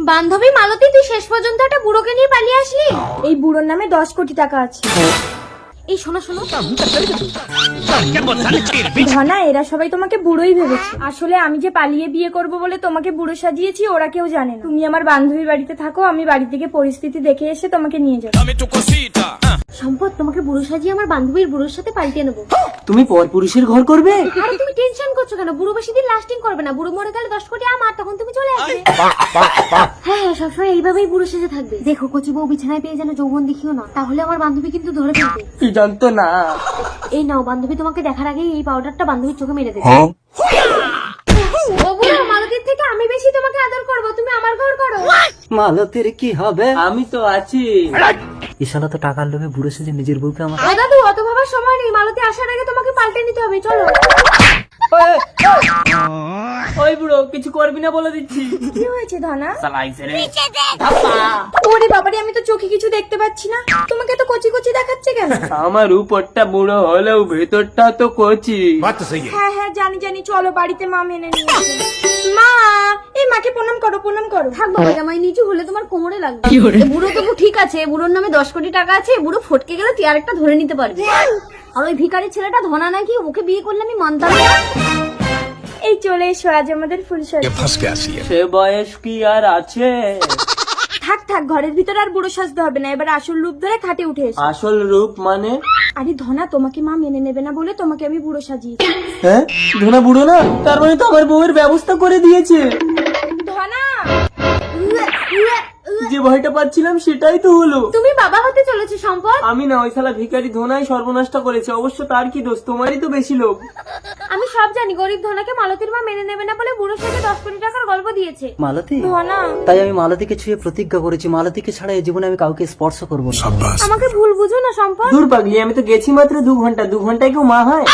বান্ধবী মালতী, তুই শেষ পর্যন্ত একটা বুড়োকে নিয়ে পালিয়ে আসলি। এই বুড়োর নামে 10 কোটি টাকা আছে। এই শোনো শোনো, ধনা, এরা সবাই তোমাকে বুড়োই ভেবেছে। আসলে আমি যে পালিয়ে বিয়ে করব বলে তোমাকে বুড়ো সাজিয়েছি, ওরা কেউ জানে না। তুমি আমার বান্ধবীর বাড়িতে থাকো, আমি বাড়ি থেকে পরিস্থিতি দেখে এসে তোমাকে নিয়ে যাবো। সম্পদ, তোমাকে বুড়ো সাজিয়ে আমার বান্ধবীর বুড়োর সাথে পাল্টিয়ে নেবো। তুমি পরপুরুষের ঘর করবে? আরে তুমি টেনশন করছো কেন? বুড়ো বেশি দিন লাস্টিং করবে না। বুড়ো মরে গেলে 10 কোটি আমার, তখন তুমি চলে আসবে। হ্যাঁ হ্যাঁ, সবসময় এইভাবেই বুড়ো সেজে থাকবে। দেখো, কচি বউ বিছানায় পেয়ে যেন যৌবন দেখিও না, তাহলে আমার বান্ধবী কিন্তু ধরে ফেলবে। কি জানতো না। এই নাও, বান্ধবী তোমাকে দেখার আগেই এই পাউডারটা বান্ধবীর চোখে মেরে দেবে। ও বুড়ো, মালতীর থেকে আমি বেশি তোমাকে আদর করব, তুমি আমার ঘর করো। মালতীর কি হবে? আমি তো আছি। ইশালা তো টাকার লোভে বুড়ো সেজে নিজের বউকে আমার। ও দাদু, অত ভাবার সময় নেই। মালতী আসার আগে তোমাকে পাল্টে নিতে হবে, চলো। ওই বুড়ো, কিছু করবি না বলে দিচ্ছি। কি হয়েছে ধনা? ওরে বাবারে, আমি তো চোখে কিছু দেখতে পাচ্ছি না। তোমাকে তো কচি কচি দেখাচ্ছে কেন? আমার উপরটা বুড়ো হলেও ভেতরটা তো কচি। হ্যাঁ হ্যাঁ, জানি জানি। চলো বাড়িতে, মা মেনে নিয়েছে। মা, এই মাকে প্রণাম করো, প্রণাম করো। থাক বাবা, জামাই নিচু হলে তোমার কোমরে লাগবে। এ বুড়ো তবু ঠিক আছে, বুড়োর নামে 10 কোটি টাকা আছে। বুড়ো ফটকে গেলে তুই আরেকটা ধরে নিতে পারবি। আর ওই ভিখারি ছেলেটা ধনা নাকি, ওকে বিয়ে করলে আমি মানতাম না। এই চলে এসো, আজ আমাদের ফুলসজ্জা। সে বয়স কি আর আছে? থাক থাক, ঘরের ভিতর আর বুড়ো সাজতে হবে না। এবার আসল রূপ ধরে খাটে উঠে এসো। আসল রূপ মানে? আরে ধনা, তোমাকে মা মেনে নেবে না বলে তোমাকে আমি বুড়ো সাজিয়েছি। হ্যাঁ, ধনা বুড়ো না, তার মানে তো আমার বউয়ের ব্যবস্থা করে দিয়েছে। ধনা, যে ভয়টা পাচ্ছিলাম সেটাই তো হলো। তুমি বাবা হতে চলেছে সম্পদ। আমি না, ওই শালা ভিখারি ধনাই সর্বনাশটা করেছে। অবশ্য তার কি দোষ? তোমারই তো বেশি লোক। আমি সব জানি, গরিব ধনাকে মালতীর মা মেনে নেবে না বলে বুড়োর সাথে 10 কোটি টাকার গল্প দিয়েছে। মালতী, ধনা, তাই আমি মালতীকে ছুঁয়ে প্রতিজ্ঞা করেছি, মালতীকে ছাড়া এই জীবনে আমি কাউকে স্পর্শ করবো না। আমাকে ভুল বুঝো না সম্পদ। দূর পাগলি, আমি তো গেছি মাত্র 2 ঘন্টা। 2 ঘন্টায় কেউ মা হয়?